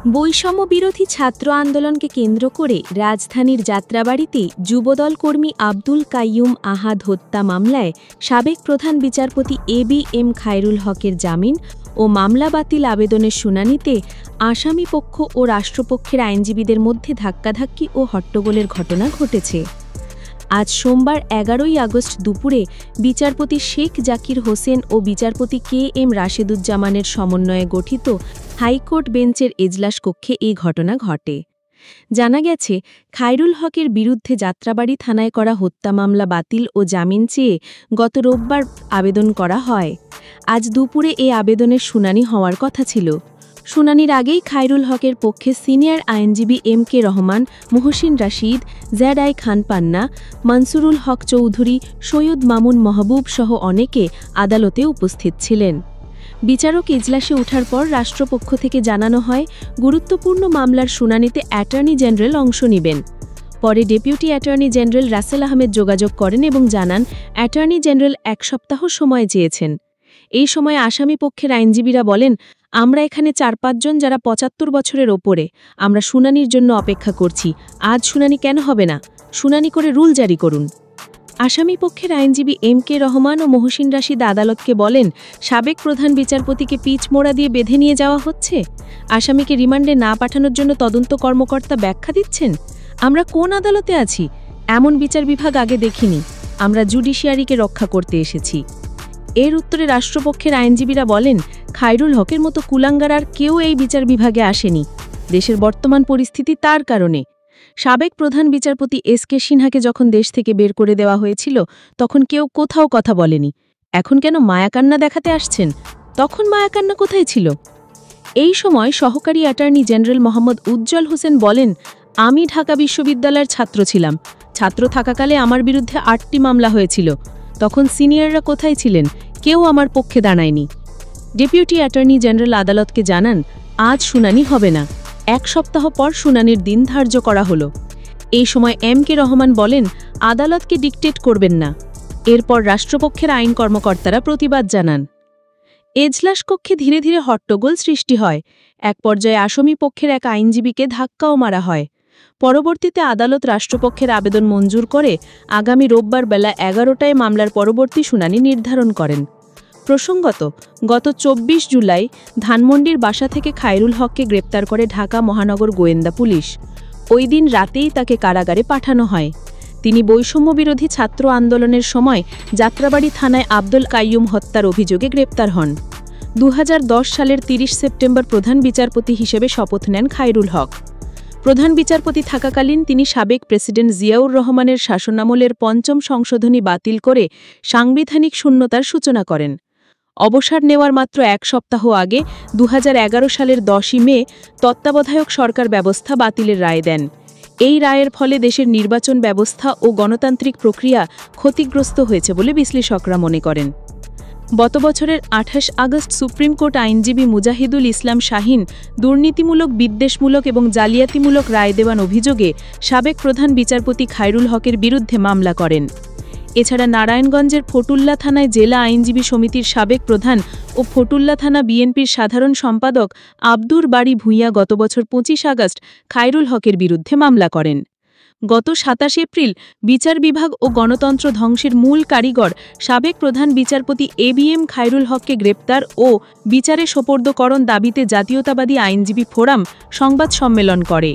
বৈষম্য বিরোধী ছাত্র আন্দোলনকে কেন্দ্র করে রাজধানীর যাত্রাবাড়িতে যুবদল কর্মী আব্দুল কাইয়ুম আহাদ হত্যা মামলায় সাবেক প্রধান বিচারপতি এ.বি.এম. খায়রুল হকের জামিন ও মামলা বাতিল আবেদনের শুনানিতে আসামিপক্ষ ও রাষ্ট্রপক্ষের আইনজীবীদের মধ্যে ধাক্কাধাক্কি ও হট্টগোলের ঘটনা ঘটেছে। আজ সোমবার ১১ই আগস্ট দুপুরে বিচারপতি শেখ জাকির হোসেন ও বিচারপতি কে.এম. রাশেদুজ্জামানের সমন্বয়ে গঠিত হাইকোর্ট বেঞ্চের এজলাস কক্ষে এই ঘটনা ঘটে। জানা গেছে, খায়রুল হকের বিরুদ্ধে যাত্রাবাড়ি থানায় করা হত্যা মামলা বাতিল ও জামিন চেয়ে গত রোববার আবেদন করা হয়। আজ দুপুরে এই আবেদনের শুনানি হওয়ার কথা ছিল। শুনানির আগেই খায়রুল হকের পক্ষে সিনিয়র আইনজীবী এম.কে. রহমান, মুহসিন রাশিদ, জেড.আই. খান পান্না, মনসুরুল হক চৌধুরী, সৈয়দ মামুন মাহবুব সহ অনেকে আদালতে উপস্থিত ছিলেন। বিচারক এজলাসে ওঠার পর রাষ্ট্রপক্ষ থেকে জানানো হয়, গুরুত্বপূর্ণ মামলার শুনানিতে অ্যাটর্নি জেনারেল অংশ নেবেন। পরে deputy attorney general Rasel Ahmed যোগাযোগ করেন এবং জানান, অ্যাটর্নি জেনারেল ১ সপ্তাহ সময় চেয়েছেন। এই সময় আসামিপক্ষের আইনজীবীরা বলেন, আমরা এখানে ৪-৫ জন যারা ৭৫ বছরের ওপরে, আমরা শুনানির জন্য অপেক্ষা করছি। আজ শুনানি কেন হবে না? শুনানি করে রুল জারি করুন। আসামিপক্ষের আইনজীবী এম.কে. রহমান ও মুহসিন রাশিদ আদালতকে বলেন, সাবেক প্রধান বিচারপতিকে পিচ মোড়া দিয়ে বেঁধে নিয়ে যাওয়া হচ্ছে। আসামিকে রিমান্ডে না পাঠানোর জন্য তদন্ত কর্মকর্তা ব্যাখ্যা দিচ্ছেন। আমরা কোন আদালতে আছি? এমন বিচার বিভাগ আগে দেখিনি। আমরা জুডিশিয়ারিকে রক্ষা করতে এসেছি। এর উত্তরে রাষ্ট্রপক্ষের আইনজীবীরা বলেন, খায়রুল হকের মতো কুলাঙ্গার আর কেউ এই বিচার বিভাগে আসেনি। দেশের বর্তমান পরিস্থিতি তার কারণে। সাবেক প্রধান বিচারপতি এস.কে. সিনহাকে যখন দেশ থেকে বের করে দেওয়া হয়েছিল, তখন কেউ কোথাও কথা বলেনি। এখন কেন মায়াকান্না দেখাতে আসছেন? তখন মায়াকান্না কোথায় ছিল? এই সময় সহকারী অ্যাটর্নি জেনারেল মোহাম্মদ উজ্জ্বল হোসেন বলেন, আমি ঢাকা বিশ্ববিদ্যালয়ের ছাত্র ছিলাম। ছাত্র থাকাকালে আমার বিরুদ্ধে ৮টি মামলা হয়েছিল। তখন সিনিয়ররা কোথায় ছিলেন? কেউ আমার পক্ষে দাঁড়ায়নি। ডেপুটি অ্যাটর্নি জেনারেল আদালতকে জানান, আজ শুনানি হবে না। ১ সপ্তাহ পর শুনানির দিন ধার্য করা হলো। এই সময় এম.কে. রহমান বলেন, আদালতকে ডিকটেট করবেন না। এরপর রাষ্ট্রপক্ষের আইন কর্মকর্তারা প্রতিবাদ জানান। এজলাস কক্ষে ধীরে ধীরে হট্টগোল সৃষ্টি হয়। এক পর্যায়ে আসামিপক্ষের এক আইনজীবীকে ধাক্কাও মারা হয়। পরবর্তীতে আদালত রাষ্ট্রপক্ষের আবেদন মঞ্জুর করে আগামী রোববার বেলা ১১টায় মামলার পরবর্তী শুনানি নির্ধারণ করেন। প্রসঙ্গত, গত ২৪ জুলাই ধানমন্ডির বাসা থেকে খায়রুল হককে গ্রেপ্তার করে ঢাকা মহানগর গোয়েন্দা পুলিশ। ওই দিন রাতেই তাকে কারাগারে পাঠানো হয়। তিনি বৈষম্যবিরোধী ছাত্র আন্দোলনের সময় যাত্রাবাড়ি থানায় আব্দুল কাইয়ুম হত্যার অভিযোগে গ্রেপ্তার হন। ২০১০ সালের ৩০ সেপ্টেম্বর প্রধান বিচারপতি হিসেবে শপথ নেন খায়রুল হক। প্রধান বিচারপতি থাকাকালীন তিনি সাবেক প্রেসিডেন্ট জিয়াউর রহমানের শাসনামলের ৫ম সংশোধনী বাতিল করে সাংবিধানিক শূন্যতার সূচনা করেন। অবসর নেওয়ার মাত্র ১ সপ্তাহ আগে ২০১১ সালের ১০ই মে তত্ত্বাবধায়ক সরকার ব্যবস্থা বাতিলের রায় দেন। এই রায়ের ফলে দেশের নির্বাচন ব্যবস্থা ও গণতান্ত্রিক প্রক্রিয়া ক্ষতিগ্রস্ত হয়েছে বলে বিশ্লেষকরা মনে করেন। গত বছরের ২৮ আগস্ট সুপ্রিম কোর্ট আইনজীবী মুজাহিদুল ইসলাম শাহীন দুর্নীতিমূলক, বিদ্বেষমূলক এবং জালিয়াতিমূলক রায় দেওয়ার অভিযোগে সাবেক প্রধান বিচারপতি খায়রুল হকের বিরুদ্ধে মামলা করেন। এছাড়া নারায়ণগঞ্জের ফতুল্লা থানায় জেলা আইনজীবী সমিতির সাবেক প্রধান ও ফতুল্লা থানা বিএনপির সাধারণ সম্পাদক আব্দুর বাড়ি ভূঁইয়া গত বছর ২৫ আগস্ট খায়রুল হকের বিরুদ্ধে মামলা করেন। গত ২৭ এপ্রিল বিচার বিভাগ ও গণতন্ত্র ধ্বংসের মূল কারিগর সাবেক প্রধান বিচারপতি এ.বি.এম. খায়রুল হককে গ্রেপ্তার ও বিচারে সোপর্দকরণ দাবিতে জাতীয়তাবাদী আইনজীবী ফোরাম সংবাদ সম্মেলন করে।